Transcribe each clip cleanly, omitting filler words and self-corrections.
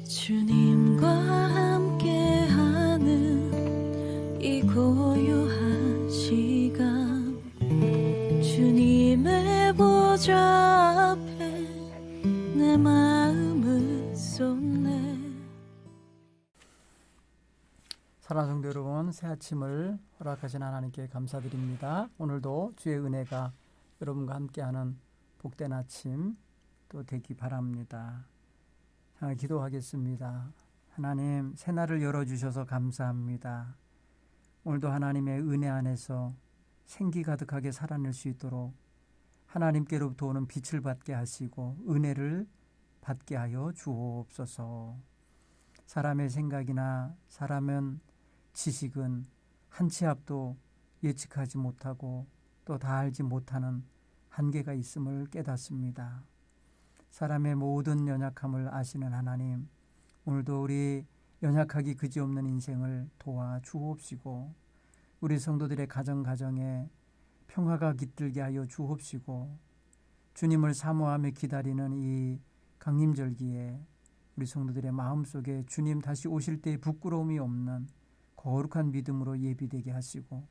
주님과 함께하는 이 고요한 시간, 주님의 보좌 앞에 내 마음을 쏟네. 사랑하는 성도 여러분, 새 아침을 허락하신 하나님께 감사드립니다. 오늘도 주의 은혜가 여러분과 함께하는 복된 아침 또 되기 바랍니다. 기도하겠습니다. 하나님, 새날을 열어주셔서 감사합니다. 오늘도 하나님의 은혜 안에서 생기 가득하게 살아낼 수 있도록 하나님께로부터 오는 빛을 받게 하시고 은혜를 받게 하여 주옵소서. 사람의 생각이나 사람은 지식은 한 치 앞도 예측하지 못하고 또 다 알지 못하는 한계가 있음을 깨닫습니다. 사람의 모든 연약함을 아시는 하나님, 오늘도 우리 연약하기 그지없는 인생을 도와 주옵시고 우리 성도들의 가정에 평화가 깃들게 하여 주옵시고 주님을 사모하며 기다리는 이 강림절기에 우리 성도들의 마음속에 주님 다시 오실 때의 부끄러움이 없는 거룩한 믿음으로 예비되게 하시고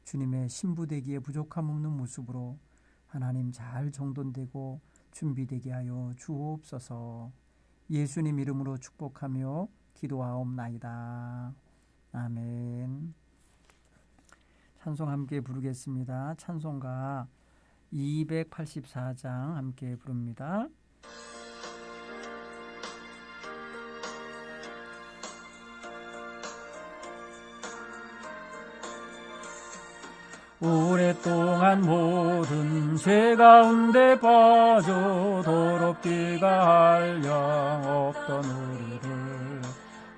주님의 신부되기에 부족함 없는 모습으로 하나님 잘 정돈되고 준비되게 하여 주옵소서. 예수님 이름으로 축복하며 기도하옵나이다. 아멘. 찬송 함께 부르겠습니다. 찬송가 284장 함께 부릅니다. 오랫동안 모든 죄 가운데 빠져 더럽기가 한량 없던 우리를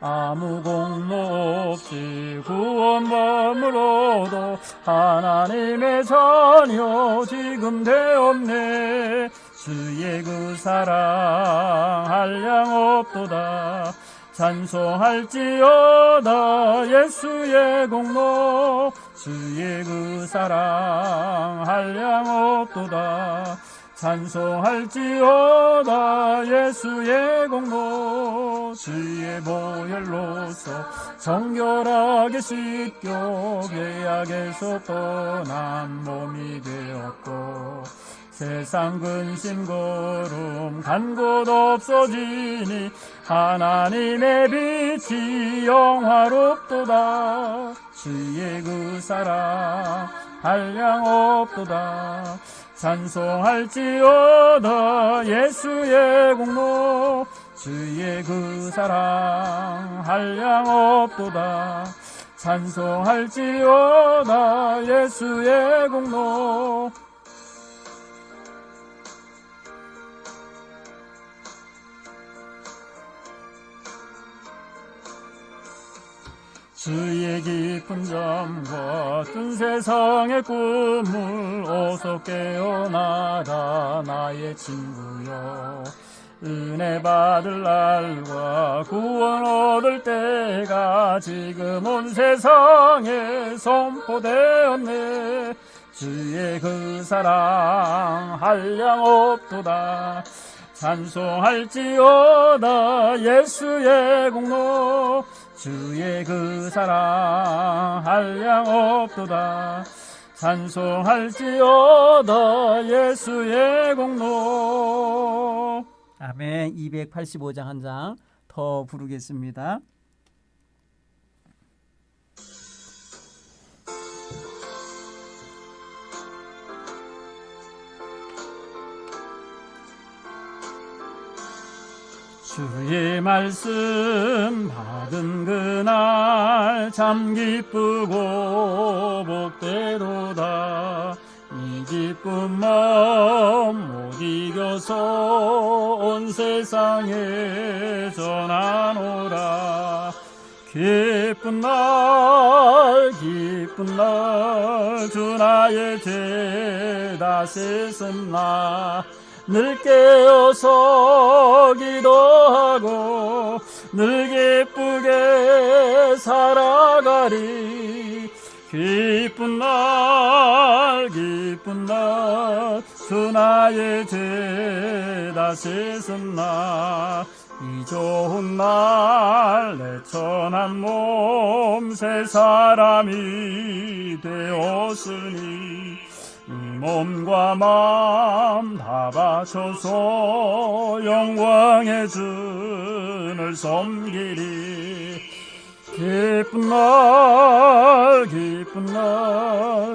아무 공로 없이 구원함을 얻어 하나님의 자녀 지금 되었네. 주의 그 사랑 한량 없도다. 찬송할지어다 예수의 공로. 주의 그 사랑 한량 없도다. 찬송할지어다 예수의 공로. 주의 보혈로서 정결하게 씻겨 죄악에서 떠난 몸이 되었고 세상 근심 거름 간 곳 없어지니 하나님의 빛이 영화롭도다. 주의 그 사랑 한량 없도다. 찬송할지어다 예수의 공로. 주의 그 사랑 한량 없도다. 찬송할지어다 예수의 공로. 주의 깊은 잠과 뜬 세상의 꿈을 어서 깨어나라 나의 친구여. 은혜 받을 날과 구원 얻을 때가 지금 온 세상에 선포되었네. 주의 그 사랑 한량 없도다. 찬송할지어다 예수의 공로. 주의 그 사랑 한량 없도다. 찬송할지어다 예수의 공로. 아멘. 285장 한 장 더 부르겠습니다. 주의 말씀 받은 그날 참 기쁘고 복되도다. 이 기쁜 마음 못 이겨서 온 세상에 전하노라. 기쁜 날 주 나의 죄 다 씻었나. 늘 깨어서 기도하고 늘 기쁘게 살아가리. 기쁜 날 주 나의 죄 다 씻었나. 이 좋은 날 내 천한 몸 새 사람이 되었으니 이 몸과 마음 다 바쳐서 영광의 주를 섬기리. 기쁜 날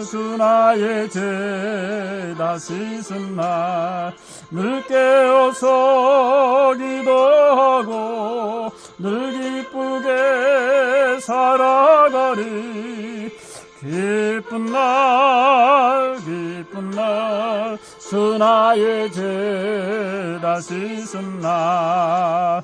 주 나의 죄 다 씻은 날 늘 깨어서 기도하고 늘 기쁘게 살아가리. 기쁜 날 주 나의 죄 다 씻은 날.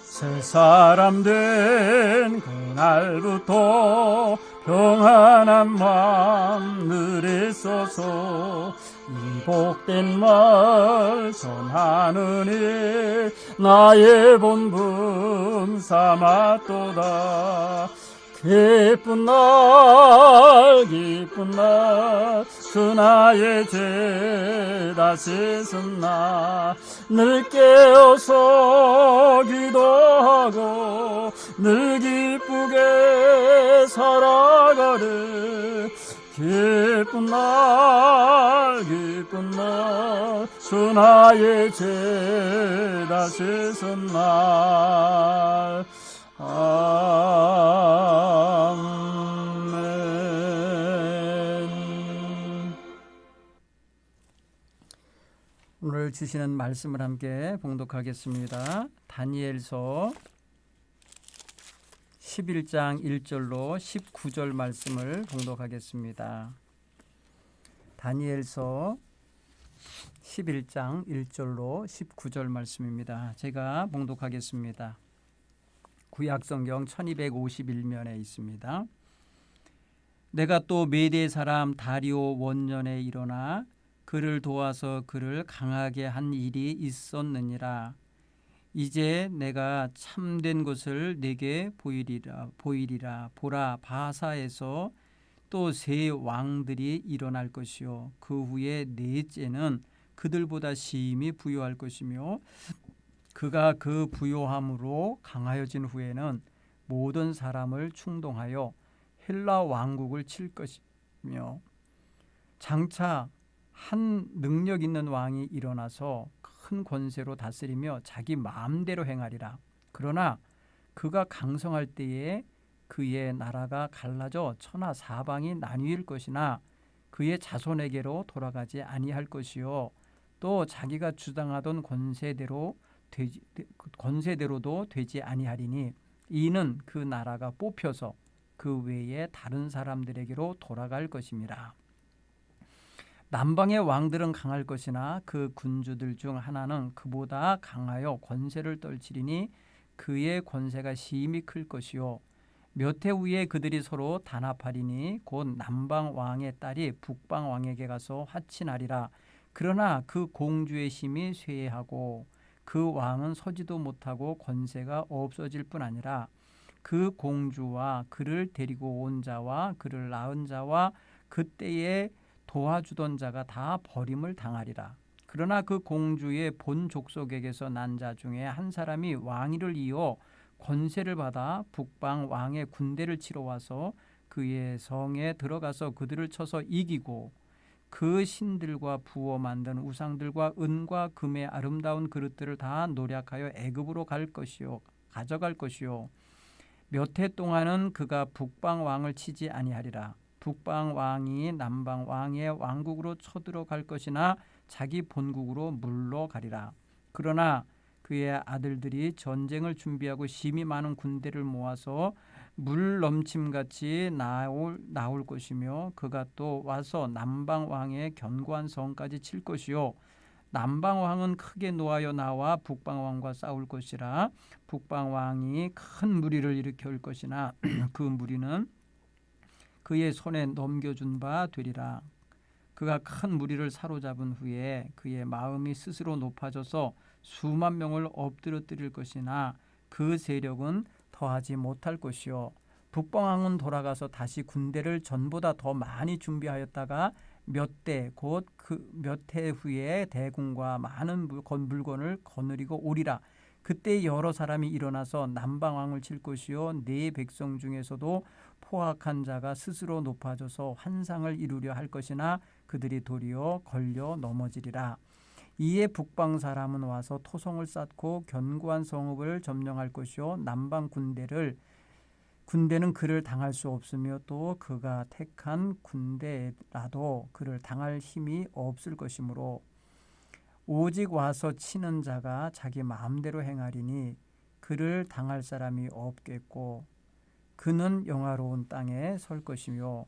새 사람 된 그날부터 평안한 마음 늘 있어서 이 복된 말 전하는 일 나의 본분 삼았도다. 기쁜 날 주 나의 죄 다 씻은 날 늘 깨어서 기도하고 늘 기쁘게 살아가리. 기쁜 날 주 나의 죄 다 씻은 날. 아멘. 오늘 주시는 말씀을 함께 봉독하겠습니다. 다니엘서 11장 1절로 19절 말씀을 봉독하겠습니다. 다니엘서 11장 1절로 19절 말씀입니다. 제가 봉독하겠습니다. 구약성경 1251면에 있습니다. 내가 또 메대 사람 다리오 원년에 일어나 그를 도와서 그를 강하게 한 일이 있었느니라. 이제 내가 참된 것을 내게 보이리라. 보라, 바사에서 또 세 왕들이 일어날 것이요 그 후에 넷째는 그들보다 심히 부요할 것이며 그가 그 부요함으로 강하여진 후에는 모든 사람을 충동하여 헬라 왕국을 칠 것이며 장차 한 능력 있는 왕이 일어나서 큰 권세로 다스리며 자기 마음대로 행하리라. 그러나 그가 강성할 때에 그의 나라가 갈라져 천하 사방이 나뉘일 것이나 그의 자손에게로 돌아가지 아니할 것이요 또 자기가 주장하던 권세대로도 되지 아니하리니 이는 그 나라가 뽑혀서 그 외에 다른 사람들에게로 돌아갈 것임이라. 남방의 왕들은 강할 것이나 그 군주들 중 하나는 그보다 강하여 권세를 떨치리니 그의 권세가 심히 클 것이요 몇 해 후에 그들이 서로 단합하리니 곧 남방 왕의 딸이 북방 왕에게 가서 화친하리라. 그러나 그 공주의 힘이 쇠하고 그 왕은 서지도 못하고 권세가 없어질 뿐 아니라 그 공주와 그를 데리고 온 자와 그를 낳은 자와 그때에 도와주던 자가 다 버림을 당하리라. 그러나 그 공주의 본 족속에게서 난 자 중에 한 사람이 왕위를 이어 권세를 받아 북방 왕의 군대를 치러 와서 그의 성에 들어가서 그들을 쳐서 이기고 그 신들과 부어 만든 우상들과 은과 금의 아름다운 그릇들을 다 노략하여 애굽으로 가져갈 것이요 몇 해 동안은 그가 북방 왕을 치지 아니하리라. 북방 왕이 남방 왕의 왕국으로 쳐들어갈 것이나 자기 본국으로 물러가리라. 그러나 그의 아들들이 전쟁을 준비하고 심히 많은 군대를 모아서 물 넘침같이 나올 것이며 그가 또 와서 남방 왕의 견고한 성까지 칠 것이요 남방 왕은 크게 노하여 나와 북방 왕과 싸울 것이라. 북방 왕이 큰 무리를 일으켜 올 것이나 그 무리는 그의 손에 넘겨준 바 되리라. 그가 큰 무리를 사로잡은 후에 그의 마음이 스스로 높아져서 수만 명을 엎드러뜨릴 것이나 그 세력은 더하지 못할 것이요 북방왕은 돌아가서 다시 군대를 전보다 더 많이 준비하였다가 몇 대 곧 그 몇 해 후에 대군과 많은 물건을 거느리고 오리라. 그때 여러 사람이 일어나서 남방왕을 칠 것이요 네 백성 중에서도 포악한 자가 스스로 높아져서 환상을 이루려 할 것이나 그들이 도리어 걸려 넘어지리라. 이에 북방 사람은 와서 토성을 쌓고 견고한 성읍을 점령할 것이요 남방 군대는 그를 당할 수 없으며 또 그가 택한 군대라도 그를 당할 힘이 없을 것이므로 오직 와서 치는 자가 자기 마음대로 행하리니 그를 당할 사람이 없겠고 그는 영화로운 땅에 설 것이며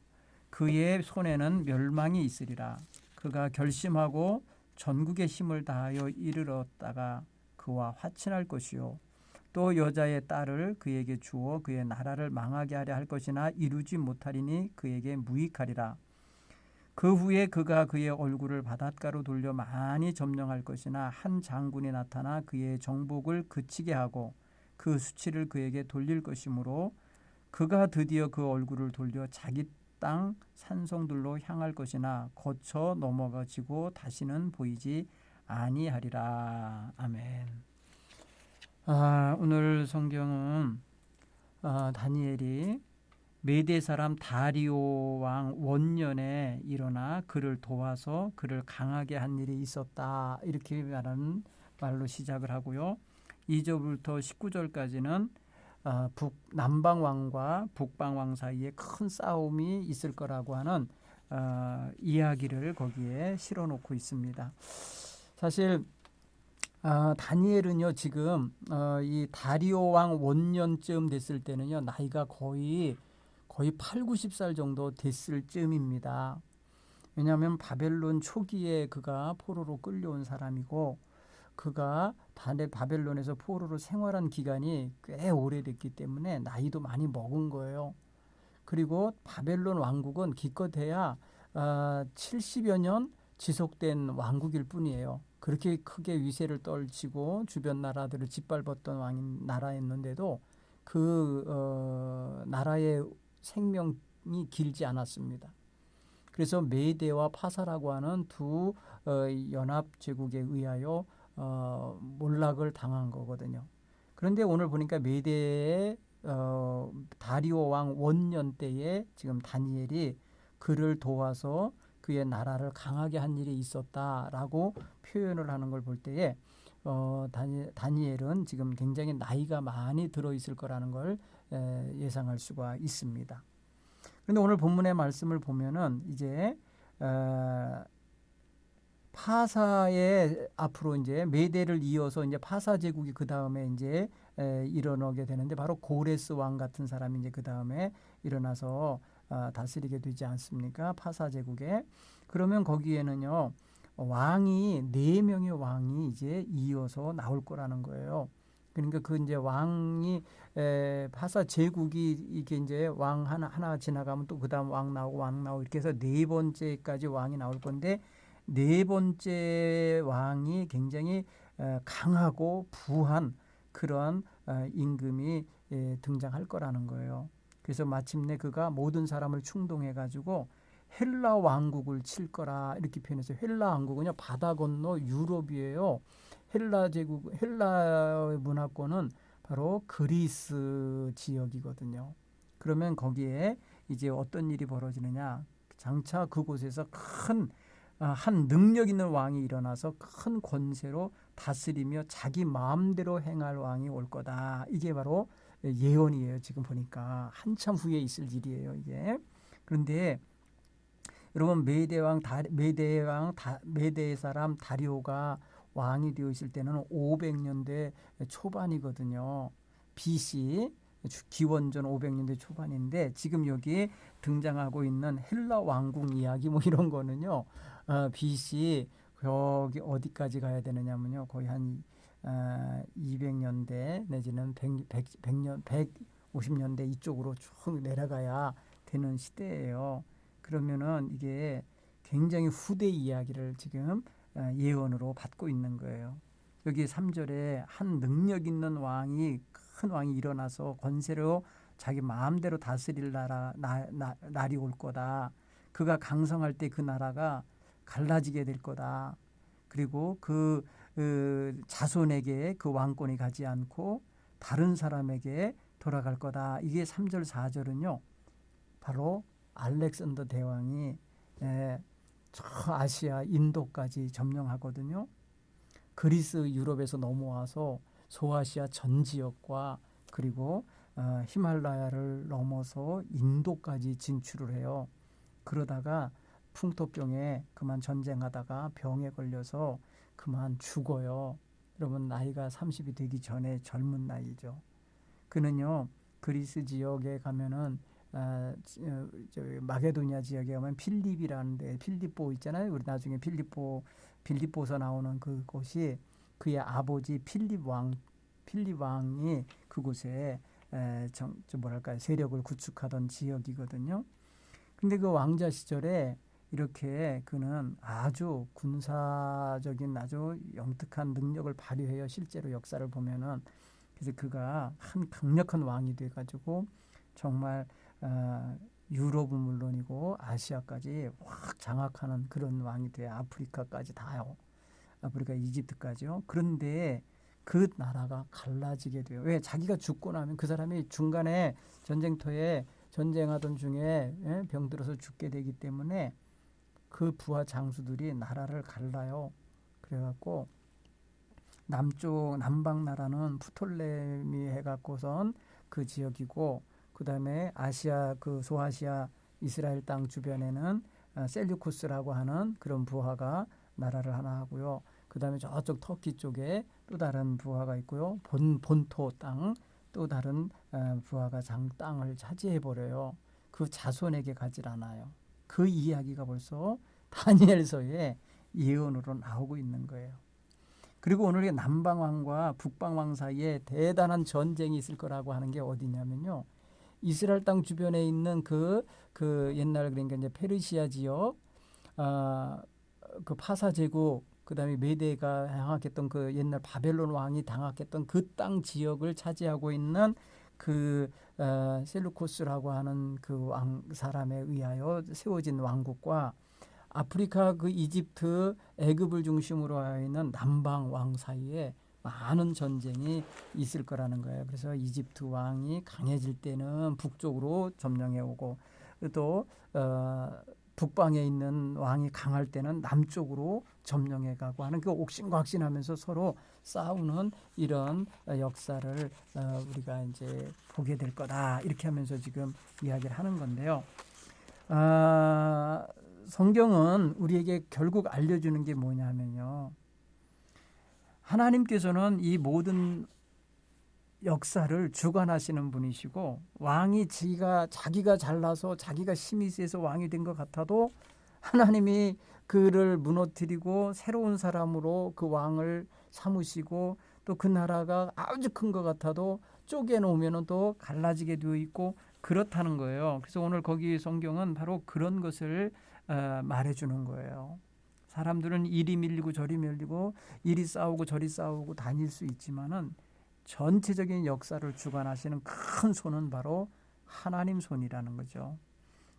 그의 손에는 멸망이 있으리라. 그가 결심하고 전국의 힘을 다하여 이르렀다가 그와 화친할 것이요 또 여자의 딸을 그에게 주어 그의 나라를 망하게 하려 할 것이나 이루지 못하리니 그에게 무익하리라. 그 후에 그가 그의 얼굴을 바닷가로 돌려 많이 점령할 것이나 한 장군이 나타나 그의 정복을 그치게 하고 그 수치를 그에게 돌릴 것이므로 그가 드디어 그 얼굴을 돌려 자기 땅 산성들로 향할 것이나 거쳐 넘어가지고 다시는 보이지 아니하리라. 아멘. 오늘 성경은 다니엘이 메대 사람 다리오 왕 원년에 일어나 그를 도와서 그를 강하게 한 일이 있었다. 이렇게 말하는 말로 시작을 하고요. 2절부터 19절까지는 남방 왕과 북방 왕 사이에 큰 싸움이 있을 거라고 하는 이야기를 거기에 실어놓고 있습니다. 사실 다니엘은요 지금 이 다리오 왕 원년쯤 됐을 때는요 나이가 거의 8, 90살 정도 됐을 쯤입니다. 왜냐하면 바벨론 초기에 그가 포로로 끌려온 사람이고 그가 바벨론에서 포로로 생활한 기간이 꽤 오래됐기 때문에 나이도 많이 먹은 거예요. 그리고 바벨론 왕국은 기껏해야 70여 년 지속된 왕국일 뿐이에요. 그렇게 크게 위세를 떨치고 주변 나라들을 짓밟았던 나라였는데도 그 나라의 생명이 길지 않았습니다. 그래서 메대와 파사라고 하는 두 연합 제국에 의하여 몰락을 당한 거거든요. 그런데 오늘 보니까 메대의 다리오 왕 원년 때에 지금 다니엘이 그를 도와서 그의 나라를 강하게 한 일이 있었다라고 표현을 하는 걸 볼 때에 다니엘은 지금 굉장히 나이가 많이 들어있을 거라는 걸 예상할 수가 있습니다. 그런데 오늘 본문의 말씀을 보면은 이제 파사의 앞으로 이제 메대를 이어서 이제 파사 제국이 그 다음에 이제 일어나게 되는데 바로 고레스 왕 같은 사람이 이제 그 다음에 일어나서 다스리게 되지 않습니까? 파사 제국에. 그러면 거기에는요 왕이 4명의 왕이 이제 이어서 나올 거라는 거예요. 그러니까 그 이제 왕이 파사 제국이 이게 이제 왕 하나 지나가면 또 그다음 왕 나오고 이렇게 해서 4번째까지 왕이 나올 건데 4번째 왕이 굉장히 강하고 부한 그런 임금이 등장할 거라는 거예요. 그래서 마침내 그가 모든 사람을 충동해 가지고 헬라 왕국을 칠 거라 이렇게 표현해서 헬라 왕국은요 바다 건너 유럽이에요. 헬라 제국, 헬라 문화권은 바로 그리스 지역이거든요. 그러면 거기에 이제 어떤 일이 벌어지느냐? 장차 그곳에서 한 능력 있는 왕이 일어나서 큰 권세로 다스리며 자기 마음대로 행할 왕이 올 거다. 이게 바로 예언이에요. 지금 보니까 한참 후에 있을 일이에요. 이게. 그런데 여러분 메대 사람 다리오가 왕이 되어 있을 때는 500년대 초반이거든요. BC 기원전 500년대 초반인데 지금 여기 등장하고 있는 헬라 왕국 이야기 뭐 이런 거는요. BC 여기 어디까지 가야 되느냐면요. 거의 한 200년대 내지는 100년 150년대 이쪽으로 쭉 내려가야 되는 시대예요. 그러면은 이게 굉장히 후대 이야기를 지금 예언으로 받고 있는 거예요. 여기 3절에 한 능력 있는 큰 왕이 일어나서 권세로 자기 마음대로 다스릴 날이 올 거다. 그가 강성할 때 그 나라가 갈라지게 될 거다. 그리고 그 자손에게 그 왕권이 가지 않고 다른 사람에게 돌아갈 거다. 이게 3절 4절은요. 바로 알렉산더 대왕이 저 아시아 인도까지 점령하거든요. 그리스 유럽에서 넘어와서 소아시아 전 지역과 그리고 히말라야를 넘어서 인도까지 진출을 해요. 그러다가 풍토병에 그만 전쟁하다가 병에 걸려서 그만 죽어요. 여러분 나이가 30이 되기 전에 젊은 나이죠. 그는요 그리스 지역에 가면은 마게도니아 지역에 가면 필립이라는데 필립보 있잖아요. 우리 나중에 빌립보서 나오는 그곳이 그의 아버지 필립 왕이 그곳에 세력을 구축하던 지역이거든요. 근데 그 왕자 시절에 이렇게 그는 아주 군사적인 아주 영특한 능력을 발휘해요. 실제로 역사를 보면은. 그래서 그가 한 강력한 왕이 돼가지고 정말 유럽은 물론이고 아시아까지 확 장악하는 그런 왕이 돼요. 아프리카까지 다요. 아프리카 이집트까지요. 그런데 그 나라가 갈라지게 돼요. 왜? 자기가 죽고 나면 그 사람이 중간에 전쟁터에 전쟁하던 중에 병 들어서 죽게 되기 때문에 그 부하 장수들이 나라를 갈라요. 그래갖고 남방 나라는 프톨레미 해갖고선 그 지역이고 그 다음에 아시아 그 소아시아 이스라엘 땅 주변에는 셀류쿠스라고 하는 그런 부하가 나라를 하나 하고요. 그 다음에 저쪽 터키 쪽에 또 다른 부하가 있고요. 본토 땅 또 다른 부하가 땅을 차지해 버려요. 그 자손에게 가질 않아요. 그 이야기가 벌써 다니엘서에 예언으로 나오고 있는 거예요. 그리고 오늘 남방왕과 북방왕 사이에 대단한 전쟁이 있을 거라고 하는 게 어디냐면요. 이스라엘 땅 주변에 있는 그 옛날 그러니까 이제 페르시아 지역, 그 파사 제국, 그다음에 메대가 장악했던 그 옛날 바벨론 왕이 장악했던 그 땅 지역을 차지하고 있는 그 셀루코스라고 하는 그 왕 사람에 의하여 세워진 왕국과 아프리카 그 이집트, 애굽을 중심으로 하여 있는 남방 왕 사이에 많은 전쟁이 있을 거라는 거예요. 그래서 이집트 왕이 강해질 때는 북쪽으로 점령해 오고 또 북방에 있는 왕이 강할 때는 남쪽으로 점령해 가고 하는 그 옥신각신하면서 서로 싸우는 이런 역사를 우리가 이제 보게 될 거다. 이렇게 하면서 지금 이야기를 하는 건데요. 성경은 우리에게 결국 알려주는 게 뭐냐면요. 하나님께서는 이 모든 역사를 주관하시는 분이시고 왕이 자기가 잘나서 자기가 힘이 세서 왕이 된 것 같아도 하나님이 그를 무너뜨리고 새로운 사람으로 그 왕을 삼으시고 또 그 나라가 아주 큰 것 같아도 쪼개놓으면 또 갈라지게 되어 있고 그렇다는 거예요. 그래서 오늘 거기 성경은 바로 그런 것을 말해주는 거예요. 사람들은 이리 밀리고 저리 밀리고 이리 싸우고 저리 싸우고 다닐 수 있지만은 전체적인 역사를 주관하시는 큰 손은 바로 하나님 손이라는 거죠.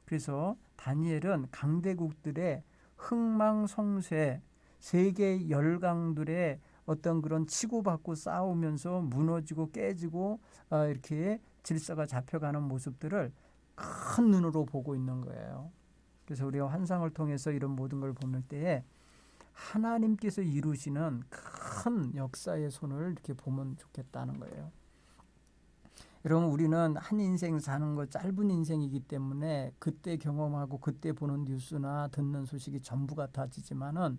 그래서 다니엘은 강대국들의 흥망성쇠, 세계 열강들의 어떤 그런 치고받고 싸우면서 무너지고 깨지고 이렇게 질서가 잡혀가는 모습들을 큰 눈으로 보고 있는 거예요. 그래서 우리가 환상을 통해서 이런 모든 걸 보는 때에 하나님께서 이루시는 큰 역사의 손을 이렇게 보면 좋겠다는 거예요. 여러분 우리는 한 인생 사는 거 짧은 인생이기 때문에 그때 경험하고 그때 보는 뉴스나 듣는 소식이 전부 같아지지만은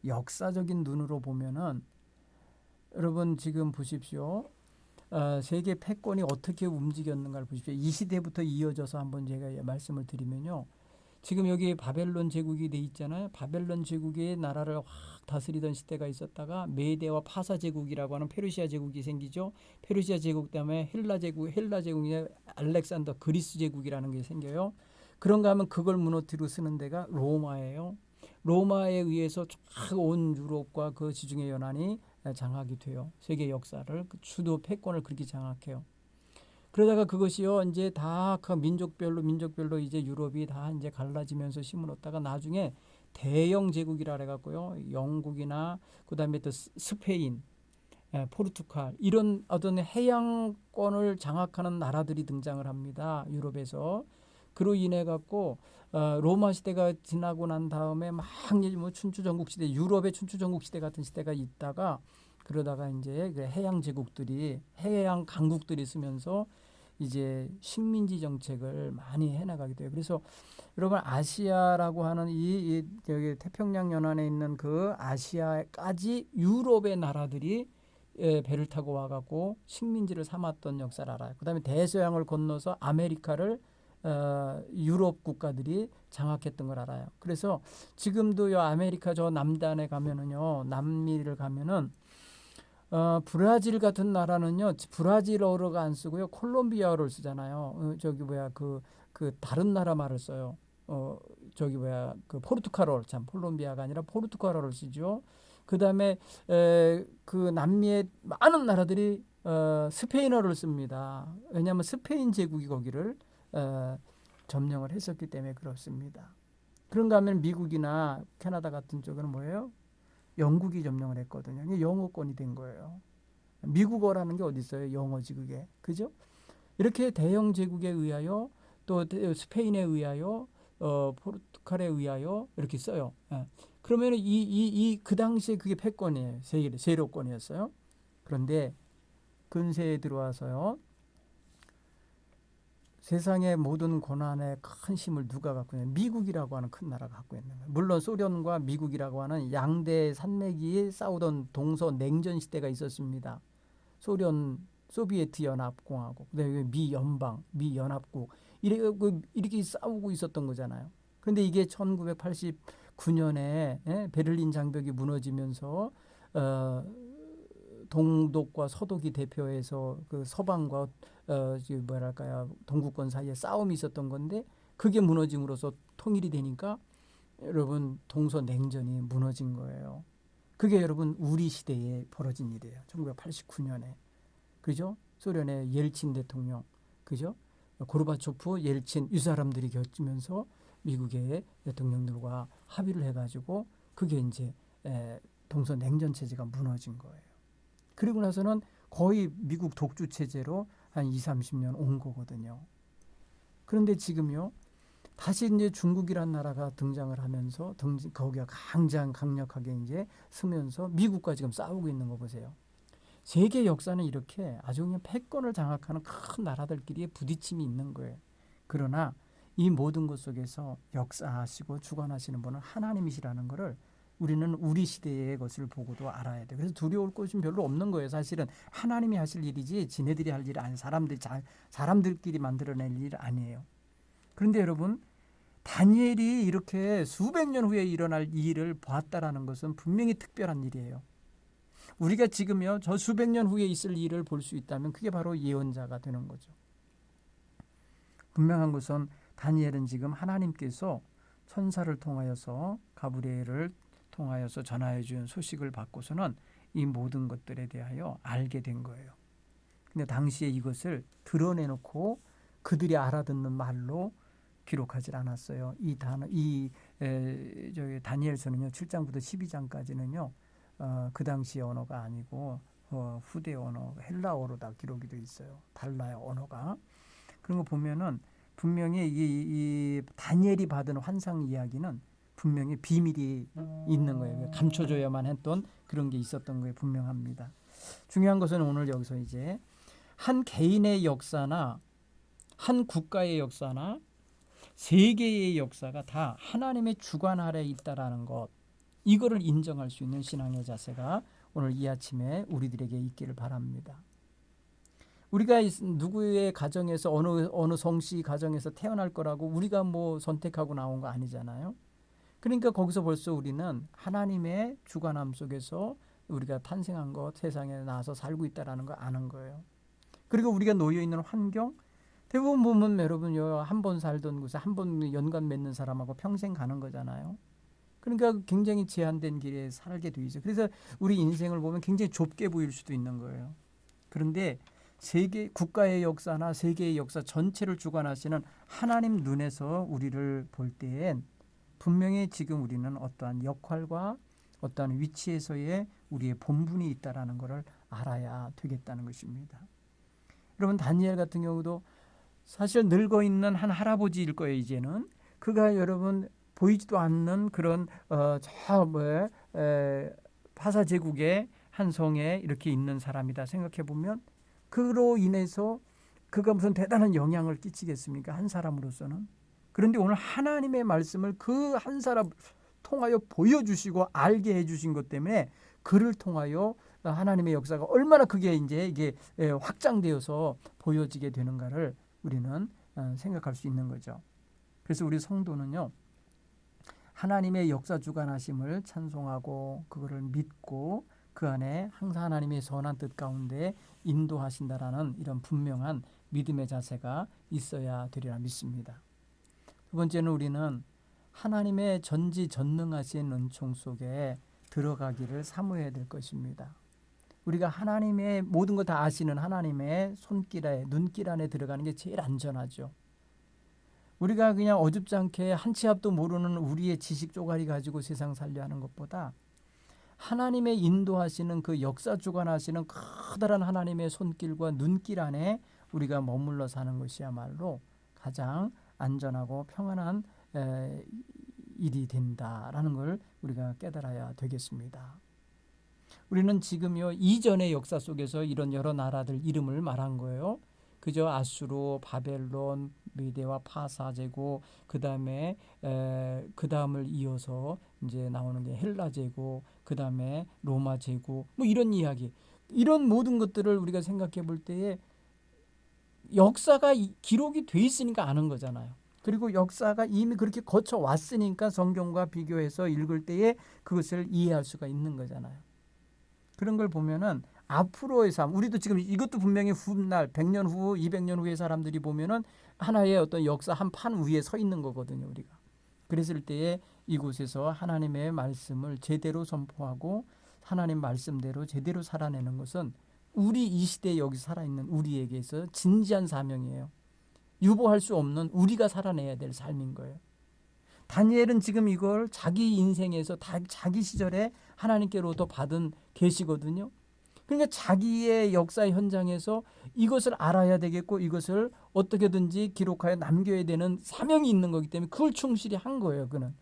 역사적인 눈으로 보면은 여러분 지금 보십시오. 세계 패권이 어떻게 움직였는가를 보십시오. 이 시대부터 이어져서 한번 제가 말씀을 드리면요. 지금 여기 바벨론 제국이 돼 있잖아요. 바벨론 제국이 나라를 확 다스리던 시대가 있었다가 메대와 파사 제국이라고 하는 페르시아 제국이 생기죠. 페르시아 제국 다음에 헬라 제국이 알렉산더 그리스 제국이라는 게 생겨요. 그런가 하면 그걸 무너뜨리고 쓰는 데가 로마예요. 로마에 의해서 쫙 온 유럽과 그 지중해 연안이 장악이 돼요. 세계 역사를 주도 패권을 그렇게 장악해요. 그러다가 그것이요 이제 다 그 민족별로 이제 유럽이 다 이제 갈라지면서 힘을 얻다가 나중에 대영 제국이라 해갖고요 영국이나 그다음에 또 스페인, 포르투갈 이런 어떤 해양권을 장악하는 나라들이 등장을 합니다. 유럽에서. 그로 인해 갖고 로마 시대가 지나고 난 다음에 막 뭐 춘추 전국 시대, 유럽의 춘추 전국 시대 같은 시대가 있다가 그러다가 이제 그 해양 제국들이 해양 강국들이 있으면서 이제 식민지 정책을 많이 해나가게 돼요. 그래서 여러분 아시아라고 하는 이 여기 태평양 연안에 있는 그 아시아까지 유럽의 나라들이 배를 타고 와갖고 식민지를 삼았던 역사를 알아요. 그다음에 대서양을 건너서 아메리카를 유럽 국가들이 장악했던 걸 알아요. 그래서 지금도 요 아메리카 저 남단에 가면은요, 남미를 가면은 브라질 같은 나라는요, 브라질어가 안 쓰고요, 콜롬비아어를 쓰잖아요. 저기 뭐야 그 다른 나라 말을 써요. 저기 뭐야 그 포르투갈어, 참 콜롬비아가 아니라 포르투갈어를 쓰죠. 그다음에 그 남미의 많은 나라들이 스페인어를 씁니다. 왜냐하면 스페인 제국이 거기를 점령을 했었기 때문에 그렇습니다. 그런가 하면 미국이나 캐나다 같은 쪽은 뭐예요? 영국이 점령을 했거든요. 이게 영어권이 된 거예요. 미국어라는 게 어디 있어요? 영어지 그게. 그죠? 이렇게 대영 제국에 의하여 또 스페인에 의하여 포르투갈에 의하여 이렇게 써요. 그러면 그 당시에 그게 패권이에요. 세력권이었어요. 그런데 근세에 들어와서요. 세상의 모든 고난의 큰 힘을 누가 갖고 있냐? 미국이라고 하는 큰 나라가 갖고 있는 거예요. 물론 소련과 미국이라고 하는 양대 산맥이 싸우던 동서냉전 시대가 있었습니다. 소비에트 연합공화국, 그다음에 미연합국 이렇게 싸우고 있었던 거잖아요. 그런데 이게 1989년에 베를린 장벽이 무너지면서 동독과 서독이 대표해서 그 서방과 뭐랄까요 동구권 사이에 싸움이 있었던 건데 그게 무너짐으로써 통일이 되니까 여러분 동서냉전이 무너진 거예요. 그게 여러분 우리 시대에 벌어진 일이에요. 1989년에 그죠? 소련의 옐친 대통령 그죠? 고르바초프, 옐친 이 사람들이 겹치면서 미국의 대통령들과 합의를 해가지고 그게 이제 동서냉전 체제가 무너진 거예요. 그리고 나서는 거의 미국 독주 체제로 한 20, 30년 온 거거든요. 그런데 지금요. 다시 이제 중국이란 나라가 등장을 하면서 거기가 강력하게 이제 서면서 미국과 지금 싸우고 있는 거 보세요. 세계 역사는 이렇게 아주 그냥 패권을 장악하는 큰 나라들끼리의 부딪힘이 있는 거예요. 그러나 이 모든 것 속에서 역사하시고 주관하시는 분은 하나님이시라는 것을 우리는 우리 시대의 것을 보고도 알아야 돼요. 그래서 두려울 것은 별로 없는 거예요. 사실은 하나님이 하실 일이지 지네들이 할 일이 아니에요. 사람들끼리 만들어낼 일 아니에요. 그런데 여러분 다니엘이 이렇게 수백 년 후에 일어날 일을 봤다라는 것은 분명히 특별한 일이에요. 우리가 지금요 저 수백 년 후에 있을 일을 볼 수 있다면 그게 바로 예언자가 되는 거죠. 분명한 것은 다니엘은 지금 하나님께서 천사를 통하여서 가브리엘을 통하여서 전하여 준 소식을 받고서는 이 모든 것들에 대하여 알게 된 거예요. 근데 당시에 이것을 드러내놓고 그들이 알아듣는 말로 기록하지 않았어요. 저기 다니엘서는요 7장부터 12장까지는요 그 당시의 언어가 아니고 후대 언어 헬라어로 다 기록이 돼 있어요. 달라요 언어가. 그런 거 보면은 분명히 이 다니엘이 받은 환상 이야기는 분명히 비밀이 있는 거예요. 감춰줘야만 했던 그런 게 있었던 거에 분명합니다. 중요한 것은 오늘 여기서 이제 한 개인의 역사나 한 국가의 역사나 세계의 역사가 다 하나님의 주관 아래에 있다라는 것, 이거를 인정할 수 있는 신앙의 자세가 오늘 이 아침에 우리들에게 있기를 바랍니다. 우리가 누구의 가정에서 어느 성씨 가정에서 태어날 거라고 우리가 뭐 선택하고 나온 거 아니잖아요. 그러니까 거기서 벌써 우리는 하나님의 주관함 속에서 우리가 탄생한 것, 세상에 나와서 살고 있다는 걸 아는 거예요. 그리고 우리가 놓여 있는 환경, 대부분 보면 여러분요 한 번 살던 곳에 한 번 연관 맺는 사람하고 평생 가는 거잖아요. 그러니까 굉장히 제한된 길에 살게 되죠. 그래서 우리 인생을 보면 굉장히 좁게 보일 수도 있는 거예요. 그런데 세계 국가의 역사나 세계의 역사 전체를 주관하시는 하나님 눈에서 우리를 볼 때엔 분명히 지금 우리는 어떠한 역할과 어떠한 위치에서의 우리의 본분이 있다라는 것을 알아야 되겠다는 것입니다. 여러분 다니엘 같은 경우도 사실 늙어 있는 한 할아버지일 거예요. 이제는 그가 여러분 보이지도 않는 그런 파사 제국의 한 성에 이렇게 있는 사람이다 생각해 보면 그로 인해서 그가 무슨 대단한 영향을 끼치겠습니까? 한 사람으로서는. 그런데 오늘 하나님의 말씀을 그 한 사람 통하여 보여주시고 알게 해주신 것 때문에 그를 통하여 하나님의 역사가 얼마나 그게 이제 이게 확장되어서 보여지게 되는가를 우리는 생각할 수 있는 거죠. 그래서 우리 성도는요, 하나님의 역사 주관하심을 찬송하고 그거를 믿고 그 안에 항상 하나님의 선한 뜻 가운데 인도하신다라는 이런 분명한 믿음의 자세가 있어야 되리라 믿습니다. 두 번째는 우리는 하나님의 전지전능하신 은총 속에 들어가기를 사모해야 될 것입니다. 우리가 하나님의 모든 것 다 아시는 하나님의 손길 눈길 안에 들어가는 게 제일 안전하죠. 우리가 그냥 어줍지 않게 한 치 앞도 모르는 우리의 지식 쪼가리 가지고 세상 살려 하는 것보다 하나님의 인도하시는 그 역사 주관하시는 커다란 하나님의 손길과 눈길 안에 우리가 머물러 사는 것이야말로 가장 안전하고 평안한 일이 된다라는 걸 우리가 깨달아야 되겠습니다. 우리는 지금요 이전의 역사 속에서 이런 여러 나라들 이름을 말한 거예요. 그저 아수르, 바벨론, 메대와 파사 제국, 그다음에 그다음을 이어서 이제 나오는 게 헬라 제국, 그다음에 로마 제국, 뭐 이런 이야기. 이런 모든 것들을 우리가 생각해 볼 때에 역사가 기록이 돼 있으니까 아는 거잖아요. 그리고 역사가 이미 그렇게 거쳐 왔으니까 성경과 비교해서 읽을 때에 그것을 이해할 수가 있는 거잖아요. 그런 걸 보면은 앞으로의 삶, 우리도 지금 이것도 분명히 훗날 100년 후, 200년 후의 사람들이 보면은 하나의 어떤 역사 한 판 위에 서 있는 거거든요, 우리가. 그랬을 때에 이곳에서 하나님의 말씀을 제대로 선포하고 하나님 말씀대로 제대로 살아내는 것은 우리 이 시대에 여기 살아있는 우리에게서 진지한 사명이에요. 유보할 수 없는 우리가 살아내야 될 삶인 거예요. 다니엘은 지금 이걸 자기 인생에서 자기 시절에 하나님께로부터 받은 계시거든요. 그러니까 자기의 역사 현장에서 이것을 알아야 되겠고 이것을 어떻게든지 기록하여 남겨야 되는 사명이 있는 거기 때문에 그걸 충실히 한 거예요. 그는.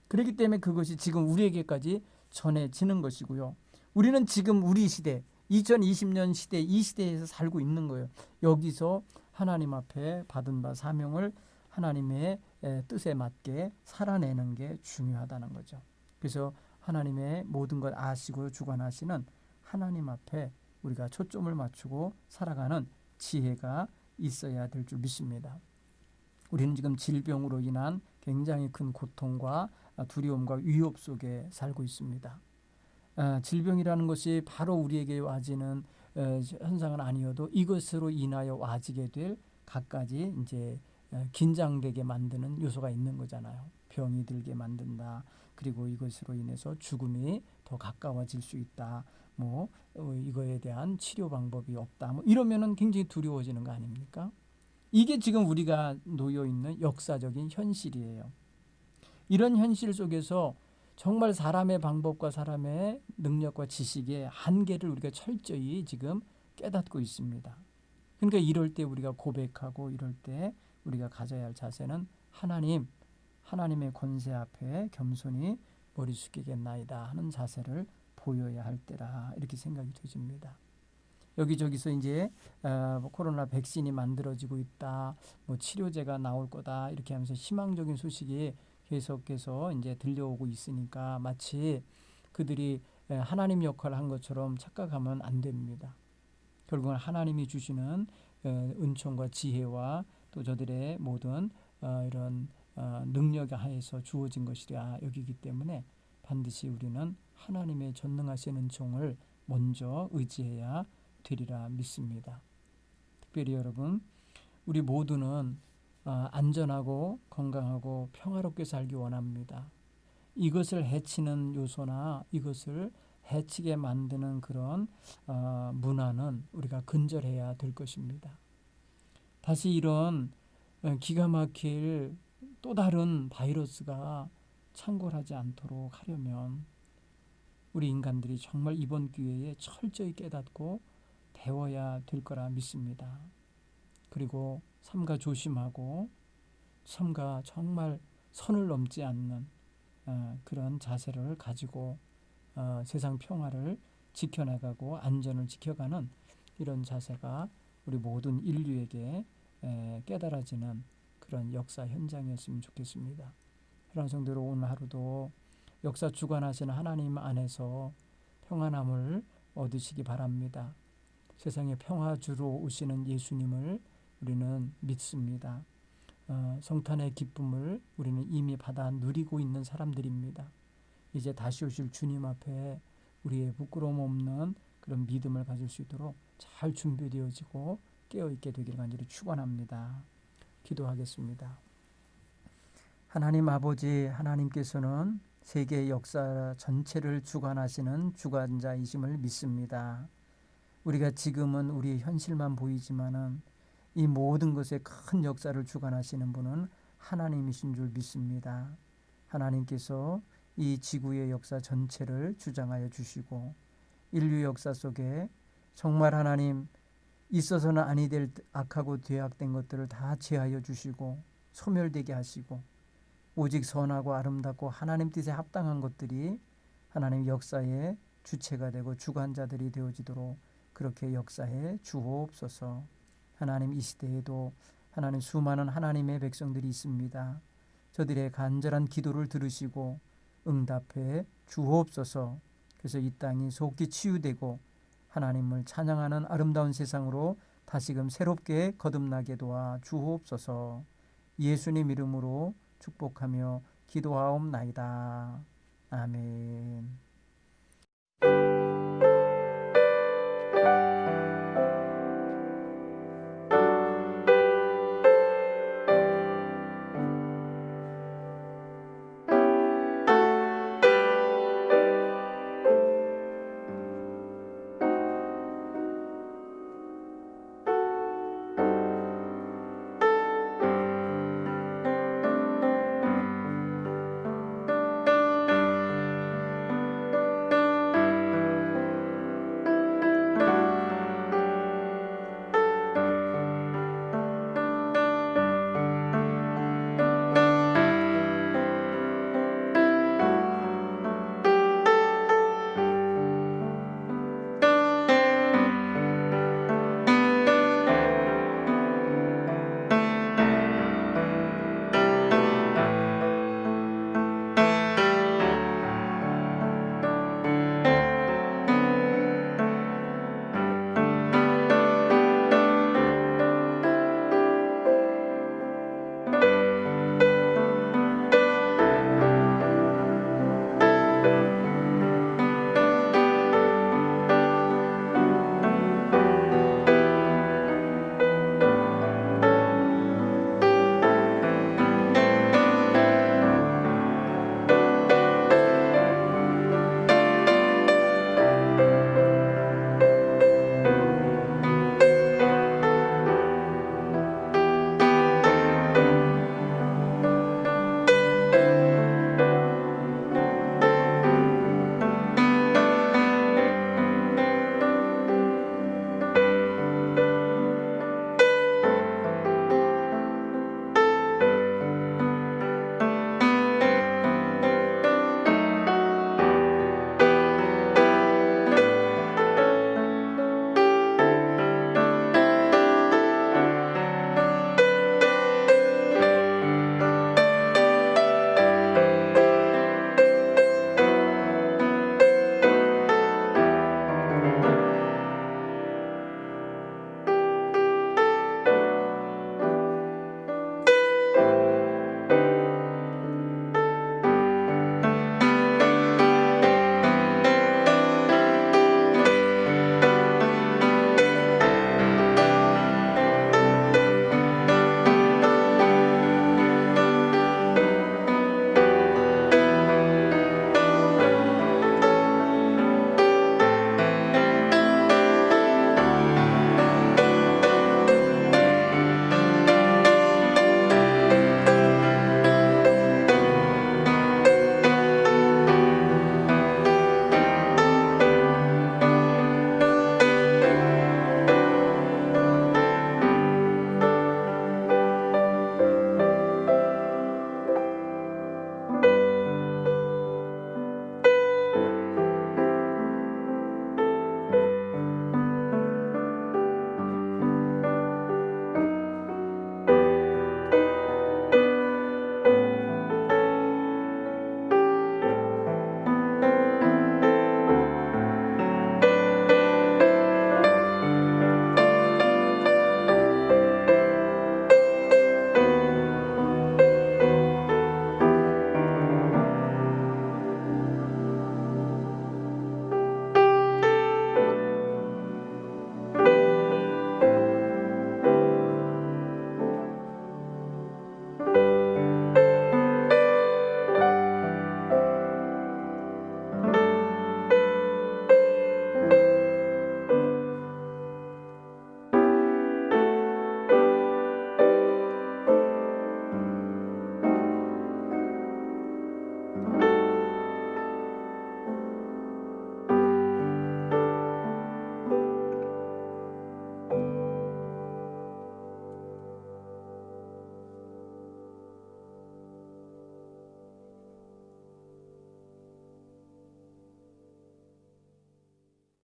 그렇기 때문에 그것이 지금 우리에게까지 전해지는 것이고요. 우리는 지금 우리 시대 2020년 시대 이 시대에서 살고 있는 거예요. 여기서 하나님 앞에 받은 바 사명을 하나님의 뜻에 맞게 살아내는 게 중요하다는 거죠. 그래서 하나님의 모든 걸 아시고 주관하시는 하나님 앞에 우리가 초점을 맞추고 살아가는 지혜가 있어야 될 줄 믿습니다. 우리는 지금 질병으로 인한 굉장히 큰 고통과 두려움과 위협 속에 살고 있습니다. 질병이라는 것이 바로 우리에게 와지는 현상은 아니어도 이것으로 인하여 와지게 될 갖가지 이제 긴장되게 만드는 요소가 있는 거잖아요. 병이 들게 만든다. 그리고 이것으로 인해서 죽음이 더 가까워질 수 있다. 뭐 이거에 대한 치료 방법이 없다. 뭐 이러면은 굉장히 두려워지는 거 아닙니까? 이게 지금 우리가 놓여 있는 역사적인 현실이에요. 이런 현실 속에서 정말 사람의 방법과 사람의 능력과 지식의 한계를 우리가 철저히 지금 깨닫고 있습니다. 그러니까 이럴 때 우리가 고백하고 이럴 때 우리가 가져야 할 자세는 하나님의 권세 앞에 겸손히 머리 숙이겠나이다 하는 자세를 보여야 할 때라 이렇게 생각이 되집니다. 여기저기서 이제 코로나 백신이 만들어지고 있다, 뭐 치료제가 나올 거다 이렇게 하면서 희망적인 소식이 계속해서 이제 들려오고 있으니까 마치 그들이 하나님 역할을 한 것처럼 착각하면 안 됩니다. 결국은 하나님이 주시는 은총과 지혜와 또 저들의 모든 이런 능력 하에서 주어진 것이라 여기기 때문에 반드시 우리는 하나님의 전능하신 은총을 먼저 의지해야 되리라 믿습니다. 특별히 여러분, 우리 모두는 안전하고 건강하고 평화롭게 살기 원합니다. 이것을 해치는 요소나 이것을 해치게 만드는 그런 문화는 우리가 근절해야 될 것입니다. 다시 이런 기가 막힐 또 다른 바이러스가 창궐하지 않도록 하려면 우리 인간들이 정말 이번 기회에 철저히 깨닫고 배워야 될 거라 믿습니다. 그리고 삼가 조심하고 삼가 정말 선을 넘지 않는 그런 자세를 가지고 세상 평화를 지켜나가고 안전을 지켜가는 이런 자세가 우리 모든 인류에게 깨달아지는 그런 역사 현장이었으면 좋겠습니다. 그런 성도로 오늘 하루도 역사 주관하시는 하나님 안에서 평안함을 얻으시기 바랍니다. 세상에 평화주로 오시는 예수님을 우리는 믿습니다. 성탄의 기쁨을 우리는 이미 받아 누리고 있는 사람들입니다. 이제 다시 오실 주님 앞에 우리의 부끄러움 없는 그런 믿음을 가질 수 있도록 잘 준비되어지고 깨어있게 되기를 간절히 축원합니다. 기도하겠습니다. 하나님 아버지, 하나님께서는 세계 역사 전체를 주관하시는 주관자이심을 믿습니다. 우리가 지금은 우리의 현실만 보이지만은 이 모든 것의 큰 역사를 주관하시는 분은 하나님이신 줄 믿습니다. 하나님께서 이 지구의 역사 전체를 주장하여 주시고 인류 역사 속에 정말 하나님 있어서는 아니 될 악하고 죄악된 것들을 다 제하여 주시고 소멸되게 하시고 오직 선하고 아름답고 하나님 뜻에 합당한 것들이 하나님 역사의 주체가 되고 주관자들이 되어지도록 그렇게 역사에 주옵소서. 하나님 이 시대에도 하나님 수많은 하나님의 백성들이 있습니다. 저들의 간절한 기도를 들으시고 응답해 주옵소서. 그래서 이 땅이 속히 치유되고 하나님을 찬양하는 아름다운 세상으로 다시금 새롭게 거듭나게 도와 주옵소서. 예수님 이름으로 축복하며 기도하옵나이다. 아멘.